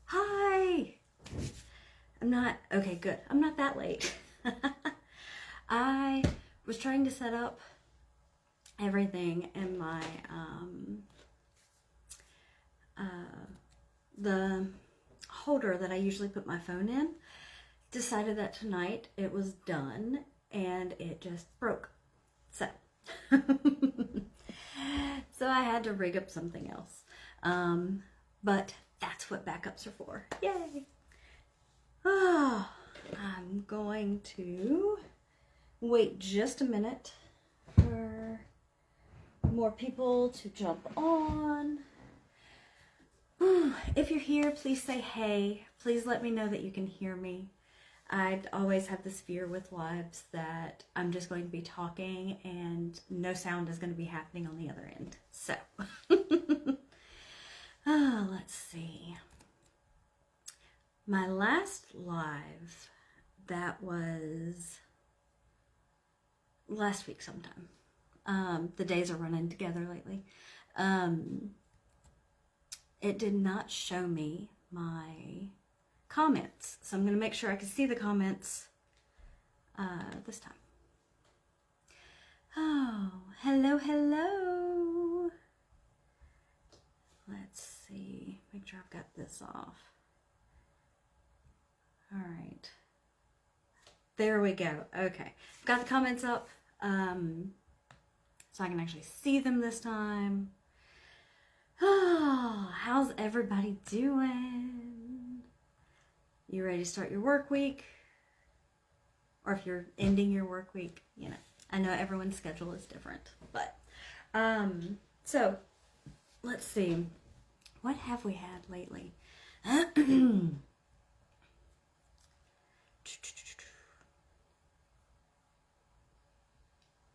Hi! Okay, good. I'm not that late. I was trying to set up everything in my, the holder that I usually put my phone in. Decided that tonight it was done and it just broke. So, so I had to rig up something else. But that's what backups are for. Yay! Oh, I'm going to wait just a minute for more people to jump on. If you're here, please say hey. Please let me know that you can hear me. I always have this fear with lives that I'm just going to be talking and no sound is going to be happening on the other end. So, let's see. My last live, that was last week sometime. The days are running together lately. It did not show me my comments, so I'm going to make sure I can see the comments this time. Oh, hello. Let's see, make sure I've got this off. All right, there we go. Okay, got the comments up, so I can actually see them this time. Oh, how's everybody doing? You ready to start your work week? Or if you're ending your work week, you know, I know everyone's schedule is different, but, so let's see. What have we had lately?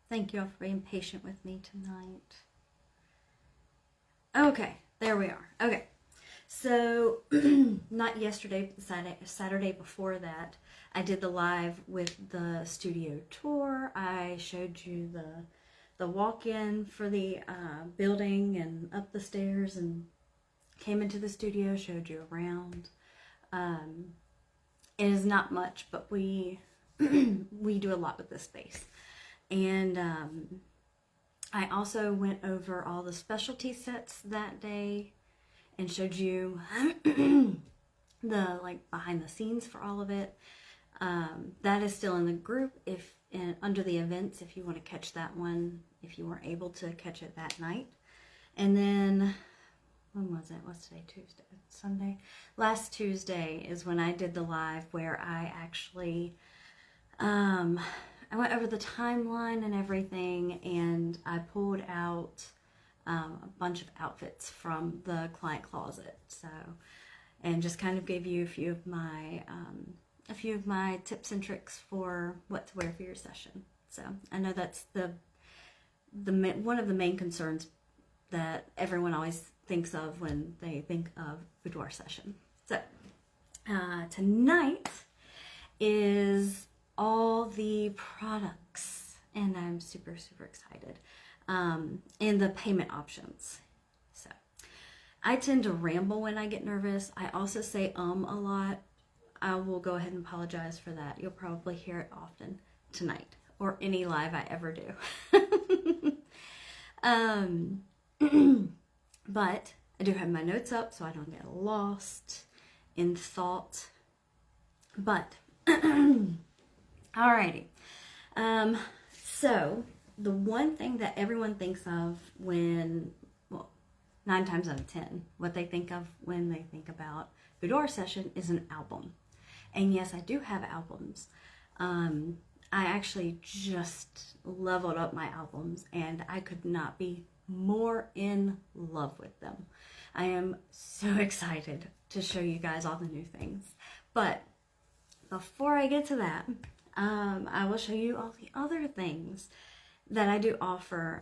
Thank you all for being patient with me tonight. Okay, there we are. Okay, so not yesterday, but the Saturday before that, I did the live with the studio tour. I showed you the walk-in for the building and up the stairs and came into the studio, showed you around. It is not much, but we we do a lot with this space. And I also went over all the specialty sets that day and showed you the behind the scenes for all of it. That is still in the group under the events if you want to catch that one, if you weren't able to catch it that night. And then when was it? What's today? Tuesday, Sunday? Last Tuesday is when I did the live where I actually I went over the timeline and everything, and I pulled out a bunch of outfits from the client closet. So, and just kind of gave you a few of my tips and tricks for what to wear for your session. So I know that's the one of the main concerns that everyone always thinks of when they think of boudoir session. So tonight is all the products, and I'm super excited, and the payment options. So I tend to ramble when I get nervous. I also say a lot. I will go ahead and apologize for that. You'll probably hear it often tonight or any live I ever do. But I do have my notes up so I don't get lost in thought. But alrighty. So the one thing that everyone thinks of when, 9 times out of 10, what they think of when they think about boudoir session is an album. And yes, I do have albums. I actually just leveled up my albums, and I could not be more in love with them. I am so excited to show you guys all the new things. But before I get to that, I will show you all the other things that I do offer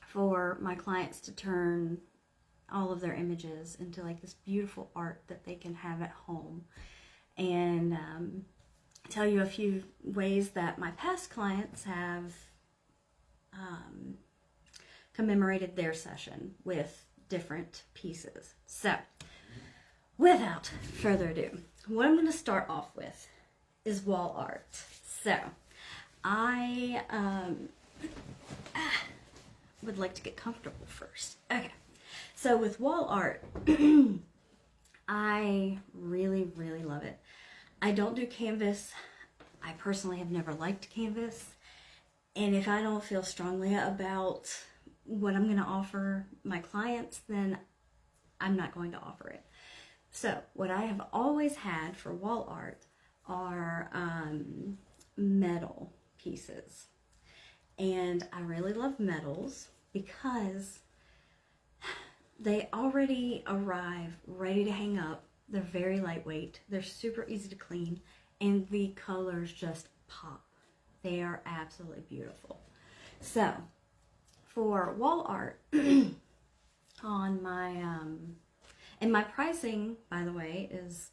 for my clients to turn all of their images into this beautiful art that they can have at home. And tell you a few ways that my past clients have commemorated their session with different pieces. So without further ado, what I'm going to start off with is wall art. So, I would like to get comfortable first. Okay, so with wall art, I really, really love it. I don't do canvas. I personally have never liked canvas. And if I don't feel strongly about what I'm going to offer my clients, then I'm not going to offer it. So what I have always had for wall art are metal pieces. And I really love metals because they already arrive ready to hang up. They're very lightweight. They're super easy to clean. And the colors just pop. They are absolutely beautiful. So, for wall art, on my, and my pricing, by the way, is,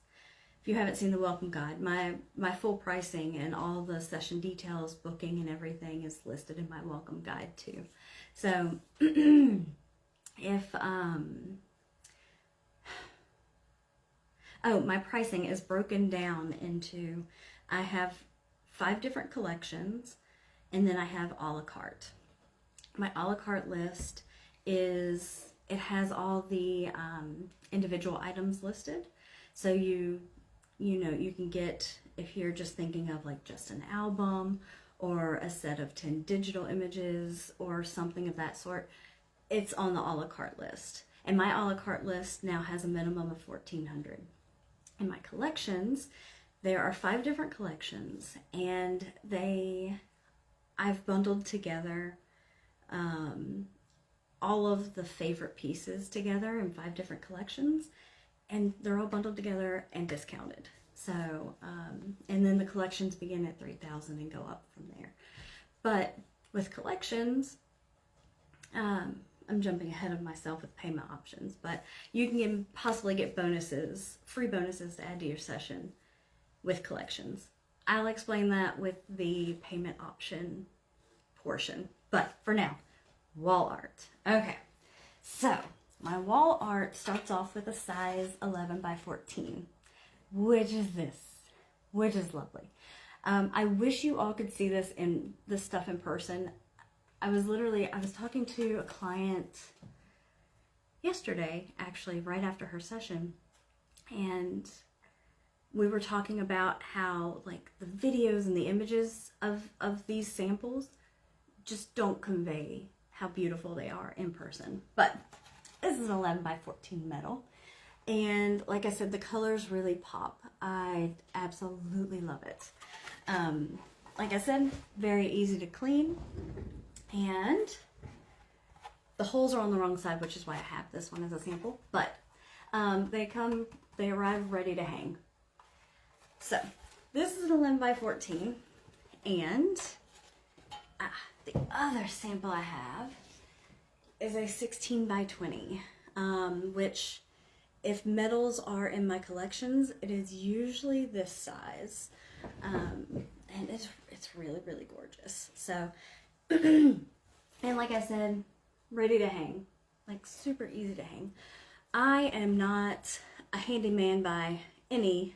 if you haven't seen the welcome guide, my full pricing and all the session details, booking and everything is listed in my welcome guide too. So, if, oh, my pricing is broken down into, I have 5 different collections, and then I have a la carte. My a la carte list is, it has all the individual items listed. So you know, you can get, if you're just thinking of like just an album or a set of 10 digital images or something of that sort, it's on the a la carte list. And my a la carte list now has a minimum of 1,400. In my collections, there are 5 different collections, and I've bundled together all of the favorite pieces together in 5 different collections, and they're all bundled together and discounted. So, and then the collections begin at $3,000 and go up from there. But with collections, I'm jumping ahead of myself with payment options, but you can possibly get bonuses, free bonuses to add to your session with collections. I'll explain that with the payment option portion. But for now, wall art. Okay, so my wall art starts off with a size 11 by 14, which is lovely. I wish you all could see this stuff in person. I was talking to a client yesterday, actually, right after her session, and we were talking about how like the videos and the images of these samples just don't convey how beautiful they are in person. But this is an 11 by 14 metal, and like I said, the colors really pop. I absolutely love it. Like I said, very easy to clean, and the holes are on the wrong side, which is why I have this one as a sample, but they arrive ready to hang. So this is an 11 by 14, and the other sample I have is a 16 by 20, which, if metals are in my collections, it is usually this size, and it's really, really gorgeous. So, and like I said, ready to hang, like super easy to hang. I am not a handyman by any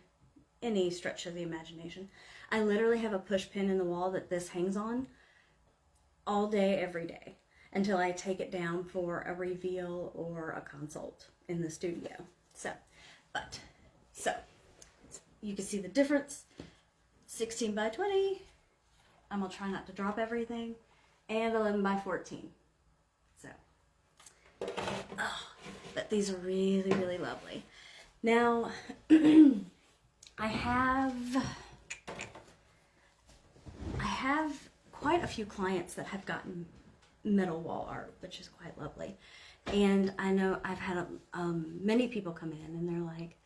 stretch of the imagination. I literally have a push pin in the wall that this hangs on all day, every day, until I take it down for a reveal or a consult in the studio. So you can see the difference. 16 by 20, I'm gonna try not to drop everything, and 11 by 14. So, but these are really, really lovely. Now, I have quite a few clients that have gotten metal wall art, which is quite lovely. And I know I've had many people come in and they're like,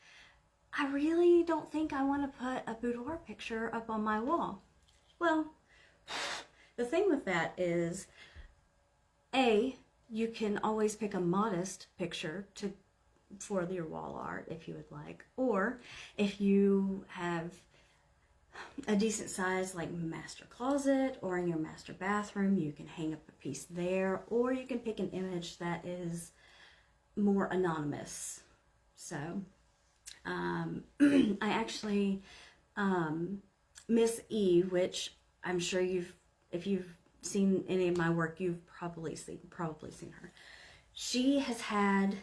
I really don't think I want to put a boudoir picture up on my wall. Well, the thing with that is, you can always pick a modest picture for your wall art if you would like, or if you have a decent size like master closet or in your master bathroom, you can hang up a piece there, or you can pick an image that is more anonymous. So I actually, Miss E, which I'm sure if you've seen any of my work, you've probably seen her. She has had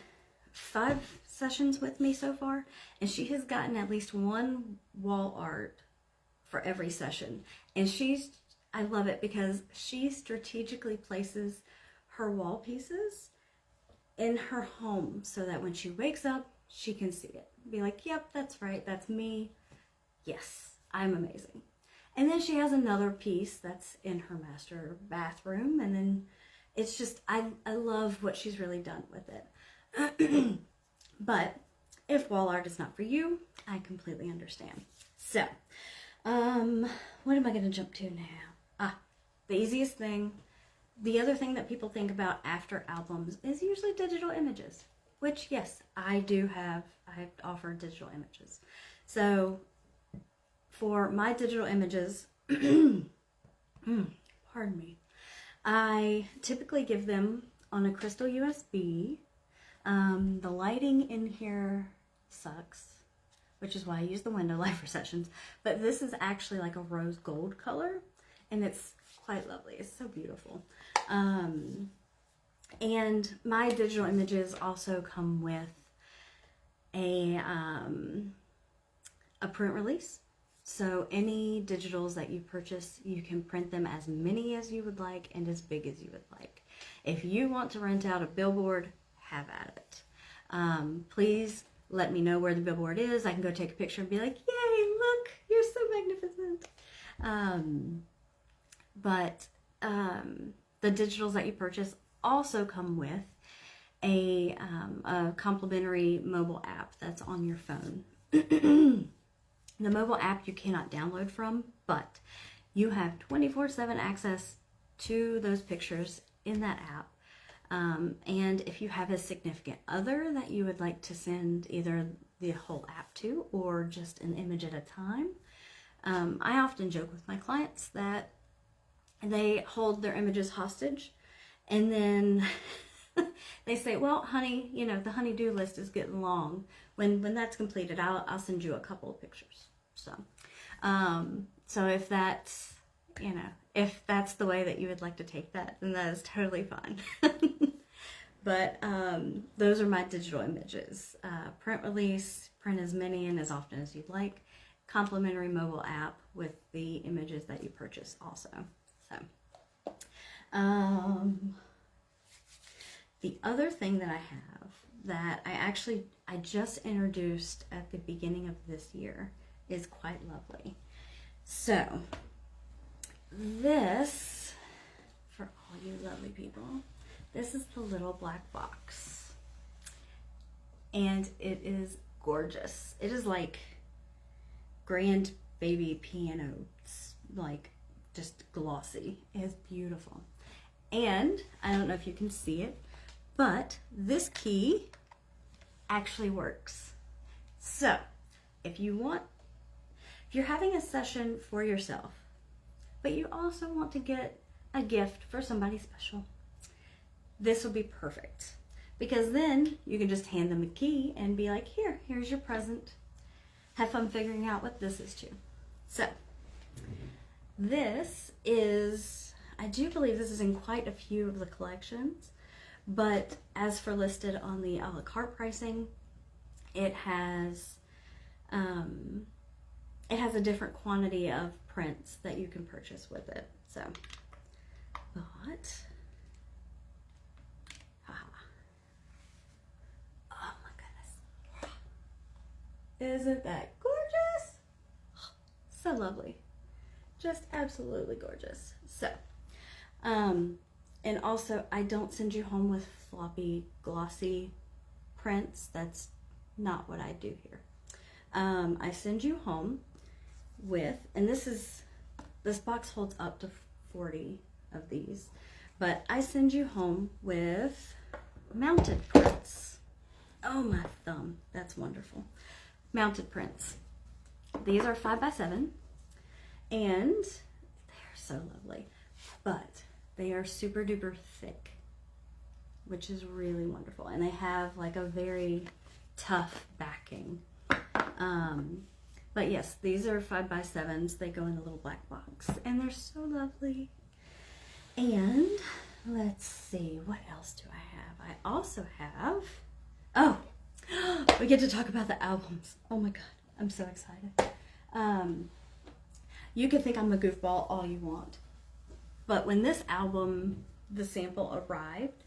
5 sessions with me so far, and she has gotten at least one wall art for every session. And I love it because she strategically places her wall pieces in her home so that when she wakes up, she can see it. Be like, yep, that's right, that's me. Yes, I'm amazing. And then she has another piece that's in her master bathroom, and then it's just, I love what she's really done with it. But if wall art is not for you, I completely understand. So, what am I going to jump to now? The easiest thing, the other thing that people think about after albums is usually digital images, which, yes, I offer digital images. So, for my digital images, pardon me, I typically give them on a crystal USB. The lighting in here sucks, which is why I use the window light for sessions. But this is actually like a rose gold color, and it's quite lovely. It's so beautiful. And my digital images also come with a print release. So any digitals that you purchase, you can print them as many as you would like and as big as you would like. If you want to rent out a billboard, have at it. Please let me know where the billboard is. I can go take a picture and be like, yay, look, you're so magnificent. But the digitals that you purchase also come with a complimentary mobile app that's on your phone. The mobile app you cannot download from, but you have 24/7 access to those pictures in that app. And if you have a significant other that you would like to send either the whole app to or just an image at a time, I often joke with my clients that they hold their images hostage, and then they say, well, honey, you know, the honey-do list is getting long. When that's completed, I'll send you a couple of pictures. So if that's, you know, if that's the way that you would like to take that, then that is totally fine. But those are my digital images. Print release, print as many and as often as you'd like. Complimentary mobile app with the images that you purchase also. So, the other thing that I have that I just introduced at the beginning of this year is quite lovely. So, this, for all you lovely people, this is the little black box. And it is gorgeous. It is like grand baby pianos, like just glossy. It is beautiful. And I don't know if you can see it, but this key actually works. So if you're having a session for yourself, but you also want to get a gift for somebody special, this will be perfect, because then you can just hand them a key and be like, here's your present. Have fun figuring out what this is too. So this is, I do believe this is in quite a few of the collections, but as for listed on the a la carte pricing, it has a different quantity of prints that you can purchase with it. So, but, oh my goodness. Isn't that gorgeous? So lovely. Just absolutely gorgeous. So, and also I don't send you home with floppy, glossy prints. That's not what I do here. I send you home with, and this box holds up to 40 of these, but I send you home with mounted prints. Oh, my thumb. That's wonderful. Mounted prints. These are 5x7, and they're so lovely, but they are super duper thick, which is really wonderful. And they have like a very tough backing. But yes, these are 5x7s. They go in the little black box, and they're so lovely. And let's see, what else do I have? I also have, oh, we get to talk about the albums. Oh my God, I'm so excited. You can think I'm a goofball all you want, but when this album, the sample, arrived,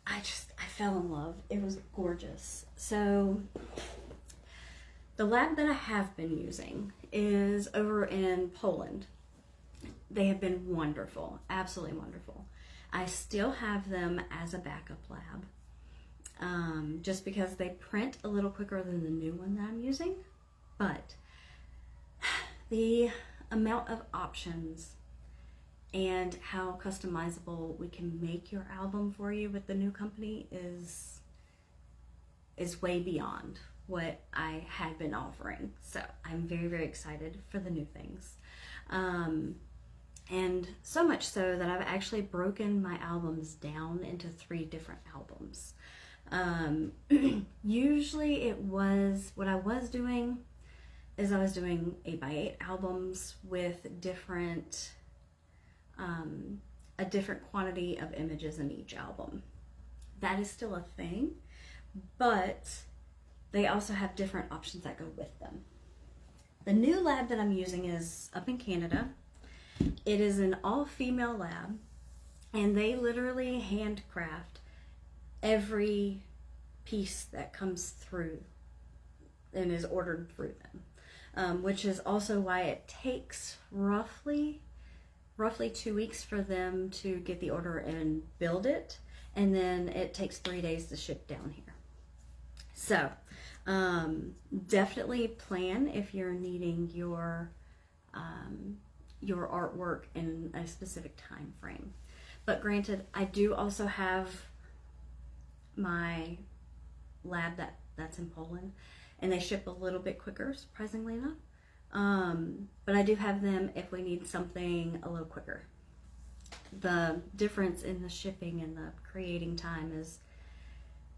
I fell in love. It was gorgeous. So the lab that I have been using is over in Poland. They have been wonderful, absolutely wonderful. I still have them as a backup lab, just because they print a little quicker than the new one that I'm using. But the amount of options and how customizable we can make your album for you with the new company is way beyond what I had been offering. So I'm very, very excited for the new things. And so much so that I've actually broken my albums down into 3 different albums. Usually what I was doing is I was doing 8x8 albums with different, a different quantity of images in each album. That is still a thing, but they also have different options that go with them. The new lab that I'm using is up in Canada. It is an all-female lab, and they literally handcraft every piece that comes through and is ordered through them, which is also why it takes roughly 2 weeks for them to get the order and build it, and then it takes 3 days to ship down here. So definitely plan if you're needing your artwork in a specific time frame. But granted, I do also have my lab that's in Poland, and they ship a little bit quicker, surprisingly enough. But I do have them if we need something a little quicker. The difference in the shipping and the creating time is,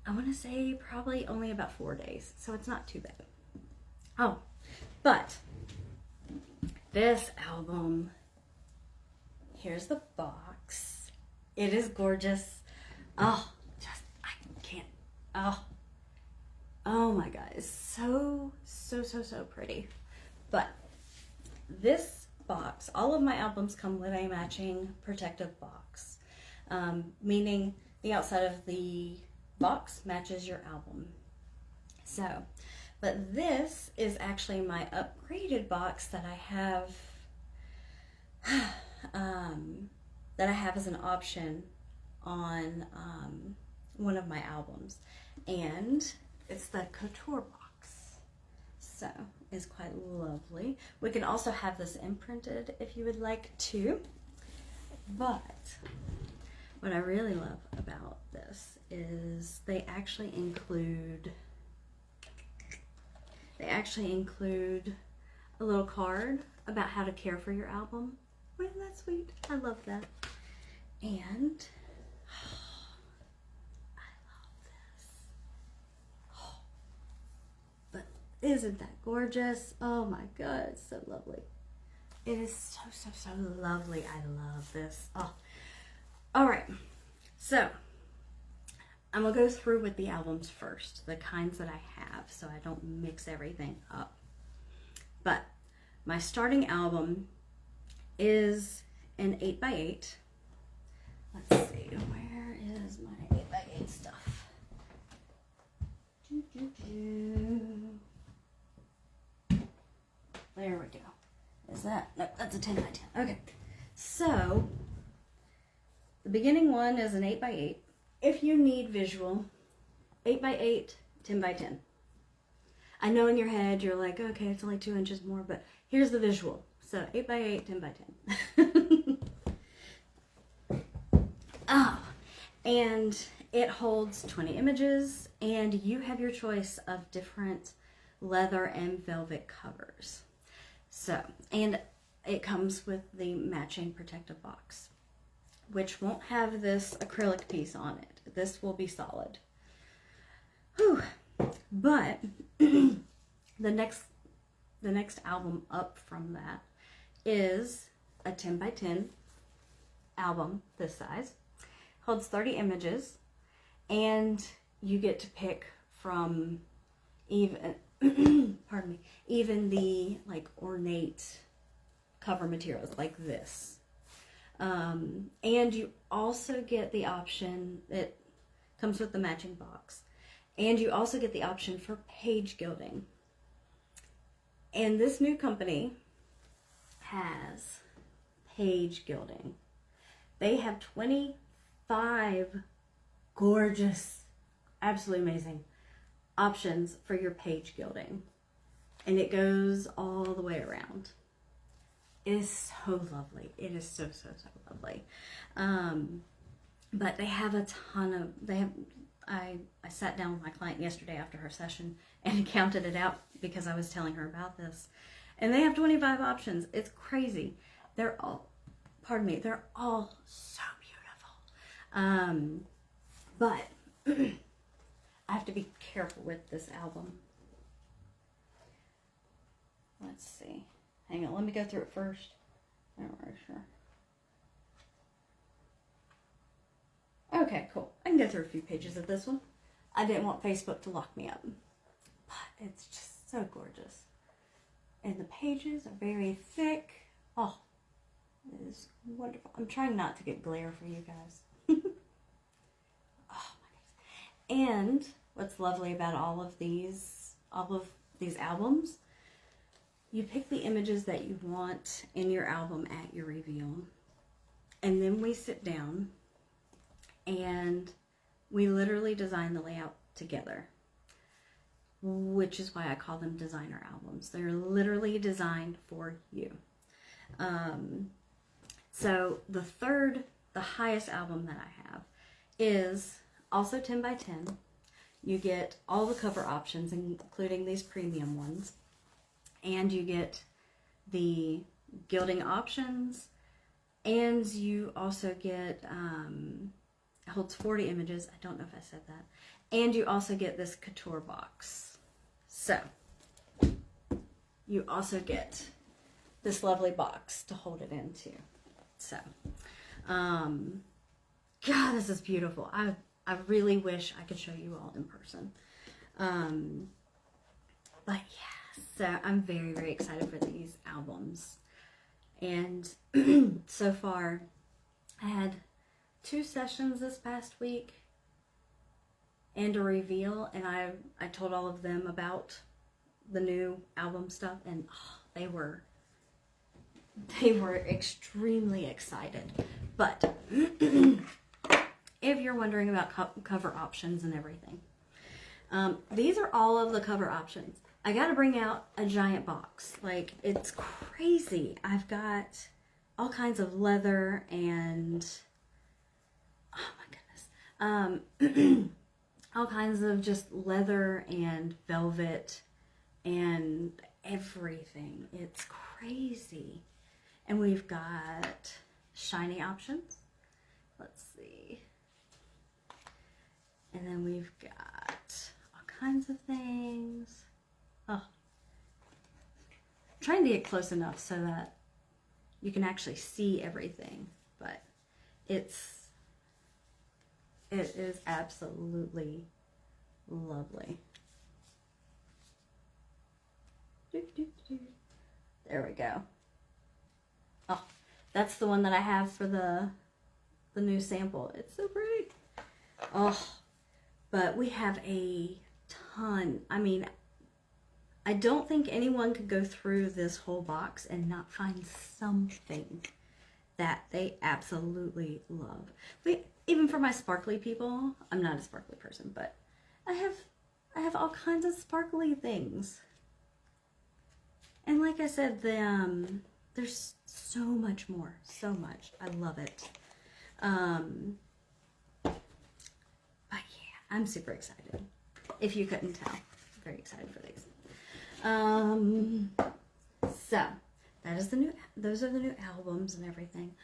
I want to say, probably only about 4 days, so it's not too bad. Oh, but this album, here's the box. It is gorgeous. Oh, I can't, oh my God, it's so pretty. But this box, all of my albums come with a matching protective box, meaning the outside of the box matches your album. So, but this is actually my upgraded box that I have as an option on one of my albums, and it's the Couture box. So it's quite lovely. We can also have this imprinted if you would like to, but what I really love about this is they actually include a little card about how to care for your album. Isn't that sweet? I love that. And I love this. But isn't that gorgeous? Oh my God, it's so lovely. It is so lovely. I love this. Oh, all right. So I'm gonna go through with the albums first, the kinds that I have, so I don't mix everything up. But my starting album is an 8x8. Let's see, where is my 8x8 stuff? There we go. Is that? No, that's a 10x10. Okay. So the beginning one is an 8x8. If you need visual, 8x8, 10x10. I know in your head you're like, okay, it's only 2 inches more, but here's the visual. So 8x8, 10x10. Oh, and it holds 20 images, and you have your choice of different leather and velvet covers. So, and it comes with the matching protective box, which won't have this acrylic piece on it. This will be solid. Whew. But The next album up from that is a 10 by 10 album this size. Holds 30 images, and you get to pick from even pardon me, even the like ornate cover materials like this. And you also get the option, it comes with the matching box, and you also get the option for page gilding. And this new company has page gilding. They have 25 gorgeous, absolutely amazing options for your page gilding. And it goes all the way around. It is so lovely. It is so, so, so lovely. But they have a ton of, I sat down with my client yesterday after her session and counted it out because I was telling her about this. And they have 25 options. It's crazy. They're all so beautiful. But I have to be careful with this album. Let's see. Hang on, let me go through it first. I'm not really sure. Okay, cool. I can go through a few pages of this one. I didn't want Facebook to lock me up. But it's just so gorgeous. And the pages are very thick. Oh, it is wonderful. I'm trying not to get glare for you guys. Oh my goodness. And what's lovely about all of these albums, you pick the images that you want in your album at your reveal. And then we sit down and we literally design the layout together, which is why I call them designer albums. They're literally designed for you. So the highest album that I have is also 10 by 10. You get all the cover options, including these premium ones. And you get the gilding options. And you also get, it holds 40 images. I don't know if I said that. And you also get this couture box. So, you also get this lovely box to hold it into. So, God, this is beautiful. I really wish I could show you all in person. But yeah, so I'm very, very excited for these albums. And so far, I had 2 sessions this past week and a reveal, and I told all of them about the new album stuff, and they were extremely excited. But if you're wondering about cover options and everything, these are all of the cover options. I gotta bring out a giant box. Like, it's crazy. I've got all kinds of leather and, oh my goodness, all kinds of just leather and velvet and everything. It's crazy. And we've got shiny options. Let's see. And then we've got all kinds of things. Oh, I'm trying to get close enough so that you can actually see everything, but it is absolutely lovely. There we go. Oh, that's the one that I have for the new sample. It's so pretty. Oh, but we have a ton. I mean, I don't think anyone could go through this whole box and not find something that they absolutely love. Even for my sparkly people, I'm not a sparkly person, but I have all kinds of sparkly things. And like I said, there's so much more, so much. I love it. But yeah, I'm super excited. If you couldn't tell, I'm very excited for these. So that is those are the new albums and everything.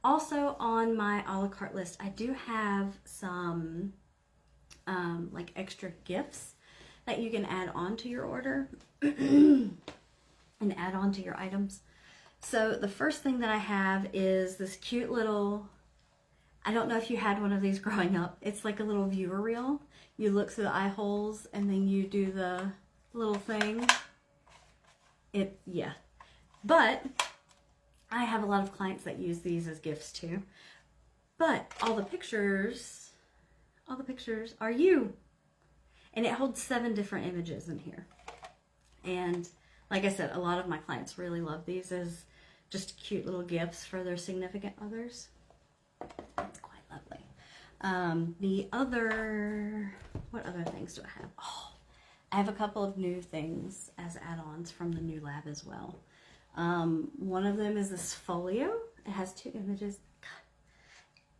Also on my a la carte list, I do have some like extra gifts that you can add on to your order and add on to your items. So the first thing that I have is this cute little, I don't know if you had one of these growing up. It's like a little viewer reel. You look through the eye holes and then you do the little thing. Yeah. But I have a lot of clients that use these as gifts too. But all the pictures are you. And it holds 7 different images in here. And like I said, a lot of my clients really love these as just cute little gifts for their significant others. It's quite lovely. What other things do I have? Oh, I have a couple of new things as add-ons from the new lab as well. One of them is this folio. It has 2 images.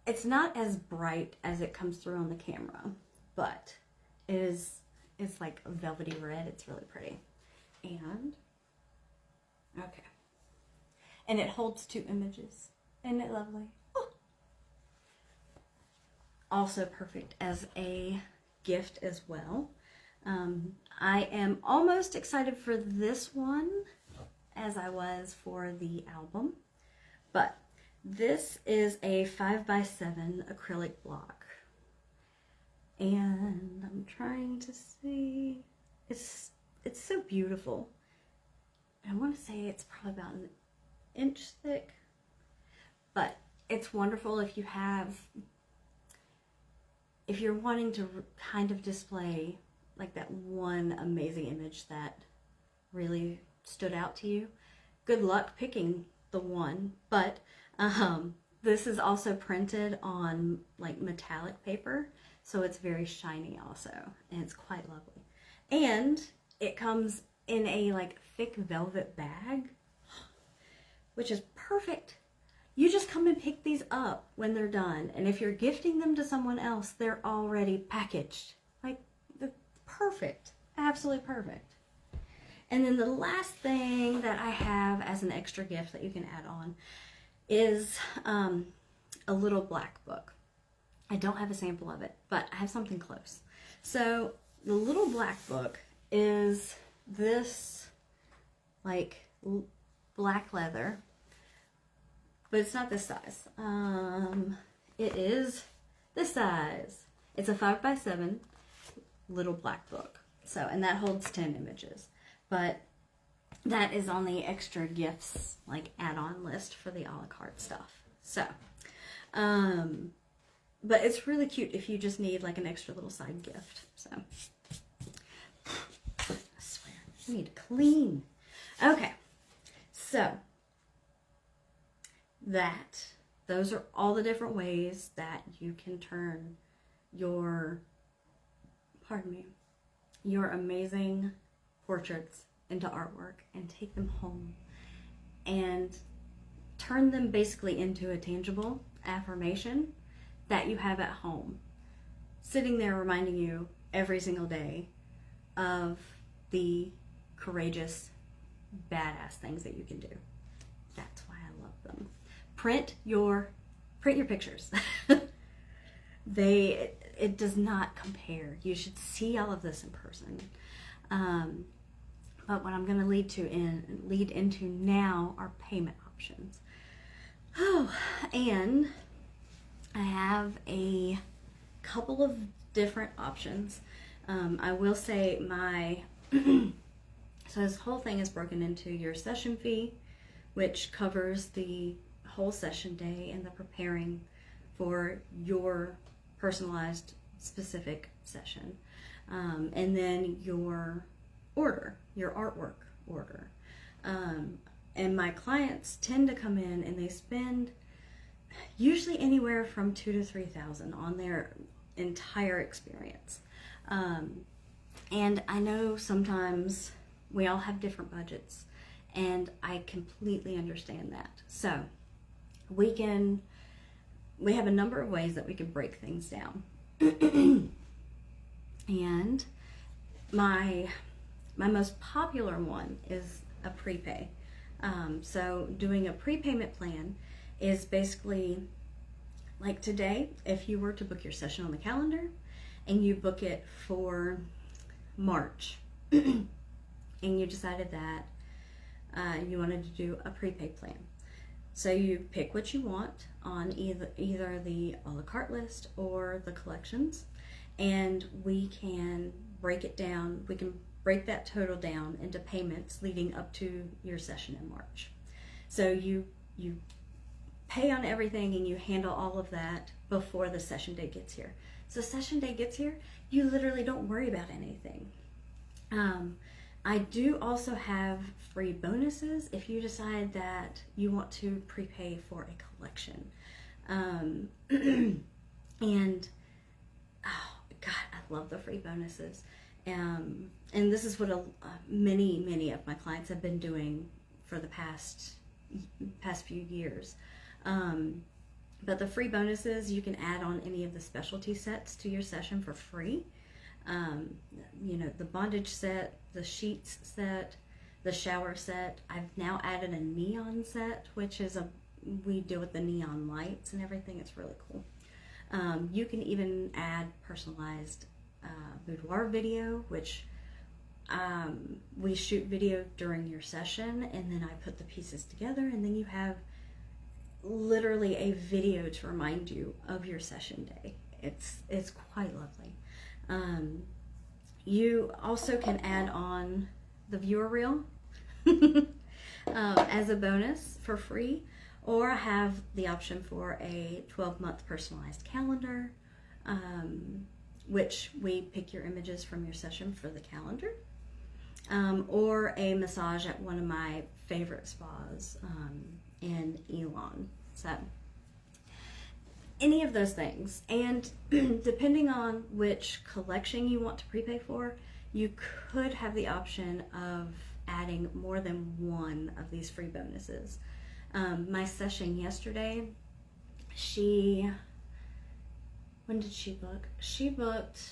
It's not as bright as it comes through on the camera, but it's like a velvety red. It's really pretty. And, okay. And it holds 2 images. Isn't it lovely? Oh. Also perfect as a gift as well. I am almost excited for this one as I was for the album, but this is a 5x7 acrylic block, and I'm trying to see, it's so beautiful. I want to say it's probably about an inch thick, but it's wonderful if you're wanting to kind of display like that one amazing image that really stood out to you. Good luck picking the one, but this is also printed on like metallic paper, so it's very shiny also, and it's quite lovely. And it comes in a like thick velvet bag, which is perfect. You just come and pick these up when they're done, and if you're gifting them to someone else, they're already packaged. Like, perfect. Absolutely perfect. And then the last thing that I have as an extra gift that you can add on is a little black book. I don't have a sample of it, but I have something close. So the little black book is this like black leather, but it's not this size. It is this size. It's a 5x7 little black book. So, and that holds 10 images. But that is on the extra gifts, like add-on list for the a la carte stuff. So, but it's really cute if you just need like an extra little side gift. So, I swear, I need to clean. Okay, so those are all the different ways that you can turn your, your amazing portraits into artwork and take them home and turn them basically into a tangible affirmation that you have at home, sitting there reminding you every single day of the courageous, badass things that you can do. That's why I love them. Print your pictures. It does not compare. You should see all of this in person. But what I'm going to lead into now are payment options. Oh, and I have a couple of different options. I will say so this whole thing is broken into your session fee, which covers the whole session day and the preparing for your personalized specific session. And then your artwork order. And my clients tend to come in and they spend usually anywhere from $2,000 to $3,000 on their entire experience. And I know sometimes we all have different budgets, and I completely understand that. So we have a number of ways that we can break things down. And my most popular one is a prepay. So doing a prepayment plan is basically like today, if you were to book your session on the calendar and you book it for, March and you decided that you wanted to do a prepaid plan. So you pick what you want on either the a la carte list or the collections, and we can break it down. We can break that total down into payments leading up to your session in March. So you pay on everything and you handle all of that before the session day gets here. So session day gets here, you literally don't worry about anything. I do also have free bonuses if you decide that you want to prepay for a collection. And oh God, I love the free bonuses. And this is what many of my clients have been doing for the past few years. But the free bonuses, you can add on any of the specialty sets to your session for free. The bondage set, the sheets set, the shower set. I've now added a neon set, which is we deal with the neon lights and everything. It's really cool. You can even add personalized boudoir video, which we shoot video during your session, and then I put the pieces together, and then you have literally a video to remind you of your session day. It's quite lovely. You also can add on the viewer reel as a bonus for free, or have the option for a 12-month personalized calendar, which we pick your images from your session for the calendar, or a massage at one of my favorite spas in Elon. So any of those things, and depending on which collection you want to prepay for, you could have the option of adding more than one of these free bonuses. My session yesterday, when did she book? She booked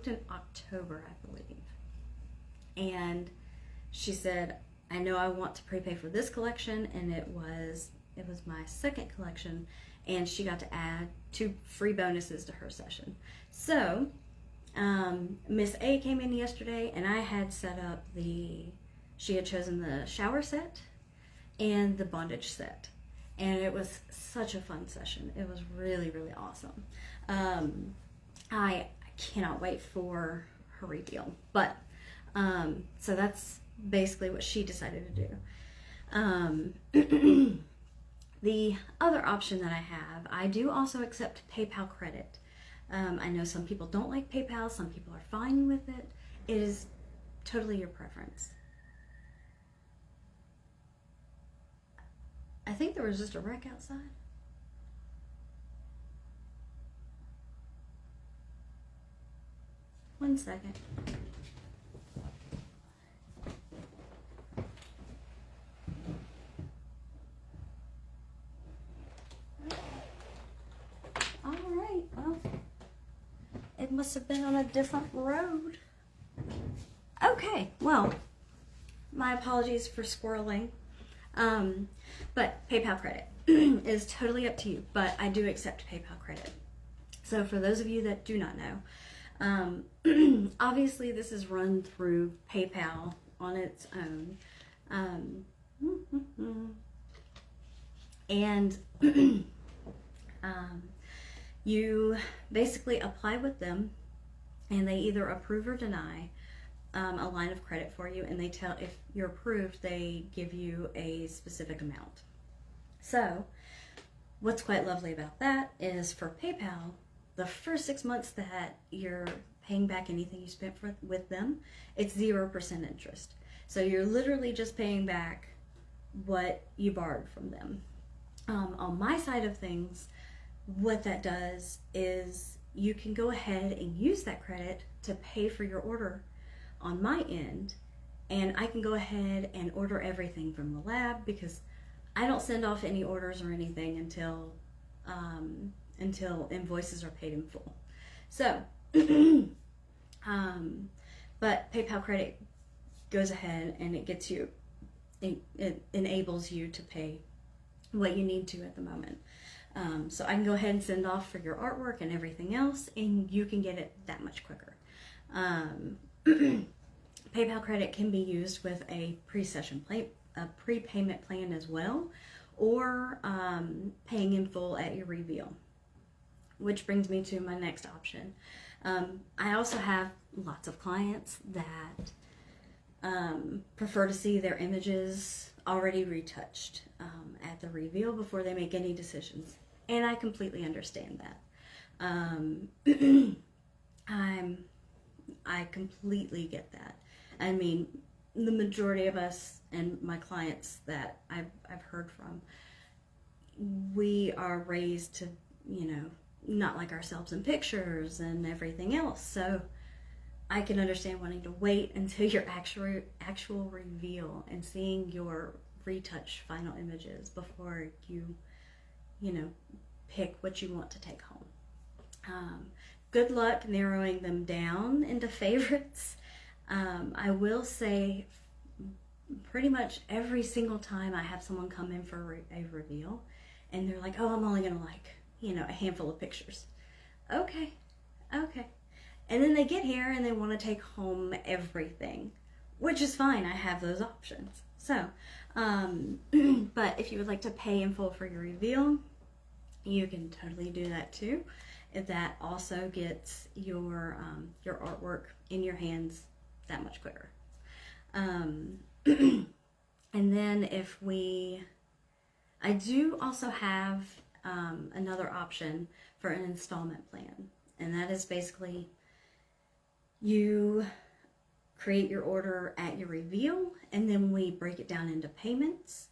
in October, I believe. And she said, I know I want to prepay for this collection, and it was my second collection, and she got to add 2 free bonuses to her session. So Miss A came in yesterday, and I had set up she had chosen the shower set and the bondage set, and it was such a fun session. It was really, really awesome. I cannot wait for her reveal, but so that's basically what she decided to do. The other option that I do also accept PayPal credit. I know some people don't like PayPal, some people are fine with it. It is totally your preference. I think there was just a wreck outside. One second. All right, well, it must have been on a different road. Okay, well, my apologies for squirreling. But PayPal credit is totally up to you, but I do accept PayPal credit. So for those of you that do not know, obviously this is run through PayPal on its own. And you basically apply with them, and they either approve or deny a line of credit for you, and they tell, if you're approved, they give you a specific amount. So what's quite lovely about that is, for PayPal, the first 6 months that you're paying back anything you spent with them, it's 0% interest. So you're literally just paying back what you borrowed from them. On my side of things, what that does is you can go ahead and use that credit to pay for your order on my end, and I can go ahead and order everything from the lab, because I don't send off any orders or anything until invoices are paid in full. So, but PayPal credit goes ahead and it gets you, it enables you to pay what you need to at the moment. So I can go ahead and send off for your artwork and everything else, and you can get it that much quicker. PayPal credit can be used with a prepayment plan as well, or paying in full at your reveal. Which brings me to my next option. I also have lots of clients that prefer to see their images already retouched at the reveal before they make any decisions. And I completely understand that. I completely get that. I mean, the majority of us and my clients that I've heard from, we are raised to, not like ourselves in pictures and everything else. So I can understand wanting to wait until your actual reveal and seeing your retouched final images before you pick what you want to take home. Good luck narrowing them down into favorites. I will say pretty much every single time I have someone come in for a reveal and they're like, oh, I'm only gonna like, a handful of pictures. Okay. And then they get here and they want to take home everything, which is fine. I have those options. So, but if you would like to pay in full for your reveal, you can totally do that too. That also gets your artwork in your hands that much quicker. And then I do also have another option for an installment plan, and that is basically you create your order at your reveal, and then we break it down into payments,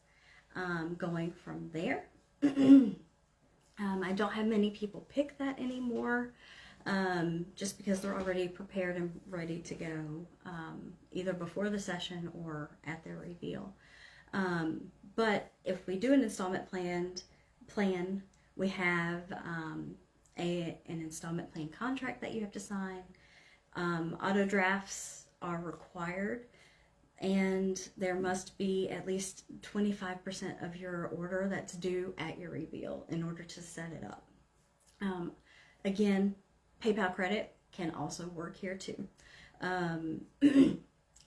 going from there. I don't have many people pick that anymore, just because they're already prepared and ready to go, either before the session or at their reveal. But if we do an installment plan, we have an installment plan contract that you have to sign. Auto drafts are required, and there must be at least 25% of your order that's due at your reveal in order to set it up. Again, PayPal credit can also work here too.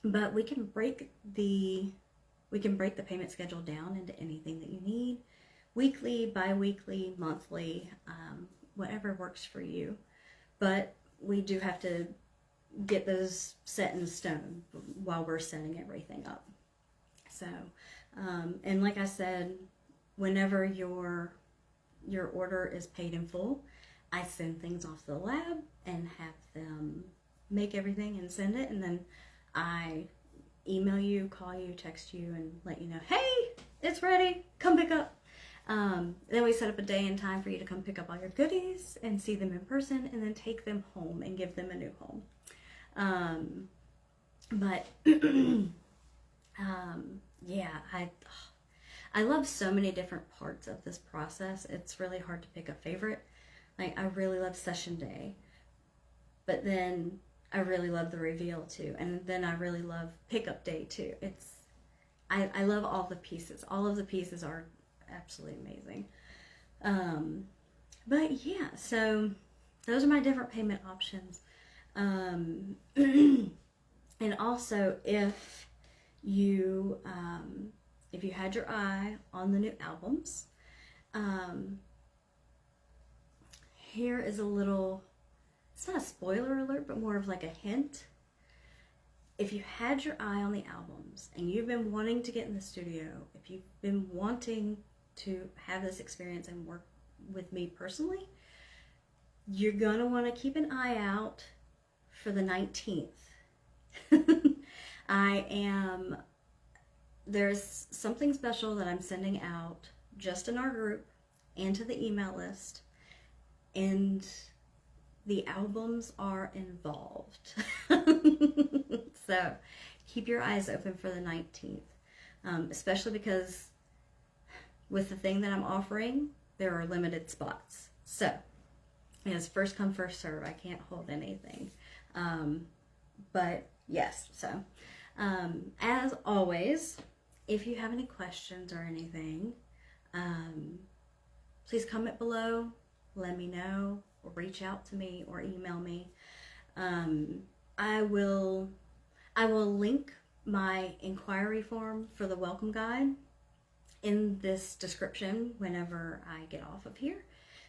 But we can break the payment schedule down into anything that you need. Weekly, bi-weekly, monthly, whatever works for you. But we do have to get those set in stone while we're setting everything up. So, and like I said, whenever your order is paid in full, I send things off to the lab and have them make everything and send it, and then I email you, call you, text you, and let you know, hey, it's ready, come pick up. Then we set up a day and time for you to come pick up all your goodies and see them in person, and then take them home and give them a new home. But yeah, I love so many different parts of this process. It's really hard to pick a favorite. Like, I really love session day, but then I really love the reveal too, and then I really love pickup day too. I love all the pieces. All of the pieces are absolutely amazing. But yeah, so those are my different payment options. And also, if you had your eye on the new albums, here is a little, it's not a spoiler alert, but more of like a hint. If you had your eye on the albums and you've been wanting to get in the studio, if you've been wanting to have this experience and work with me personally, you're gonna want to keep an eye out for the 19th. There's something special that I'm sending out just in our group and to the email list, and the albums are involved. So keep your eyes open for the 19th, especially because with the thing that I'm offering, there are limited spots. So it's first come, first serve. I can't hold anything. But yes, so as always, if you have any questions or anything, please comment below, let me know, or reach out to me or email me. I will link my inquiry form for the welcome guide in this description whenever I get off of here.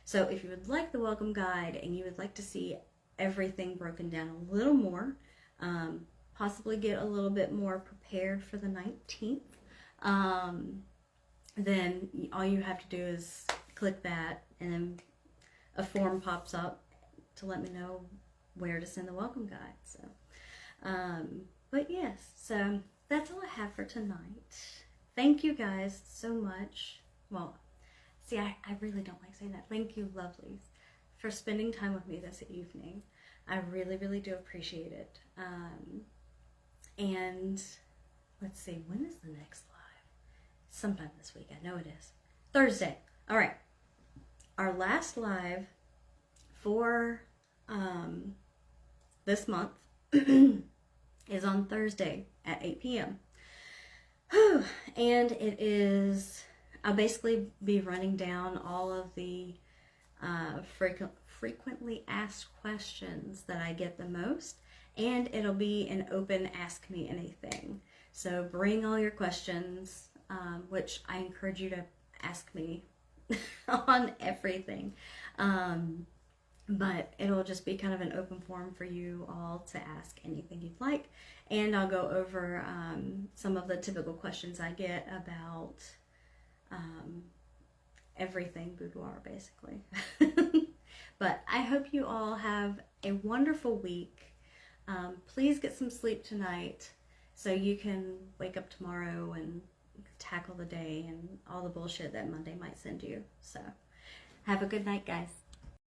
So if you would like the welcome guide and you would like to see everything broken down a little more, possibly get a little bit more prepared for the 19th, then all you have to do is click that, and then a form pops up to let me know where to send the welcome guide. So, but yes, so that's all I have for tonight. Thank you guys so much. Well, see, I really don't like saying that. Thank you, lovelies, for spending time with me this evening. I really, really do appreciate it. And let's see, when is the next live? Sometime this week. I know it is. Thursday. All right. Our last live for this month is on Thursday at 8 p.m. And it is, I'll basically be running down all of the frequently asked questions that I get the most, and it'll be an open Ask Me Anything. So bring all your questions, which I encourage you to ask me on everything. But it'll just be kind of an open forum for you all to ask anything you'd like. And I'll go over some of the typical questions I get about everything boudoir, basically. But I hope you all have a wonderful week. Please get some sleep tonight so you can wake up tomorrow and tackle the day and all the bullshit that Monday might send you. So have a good night, guys.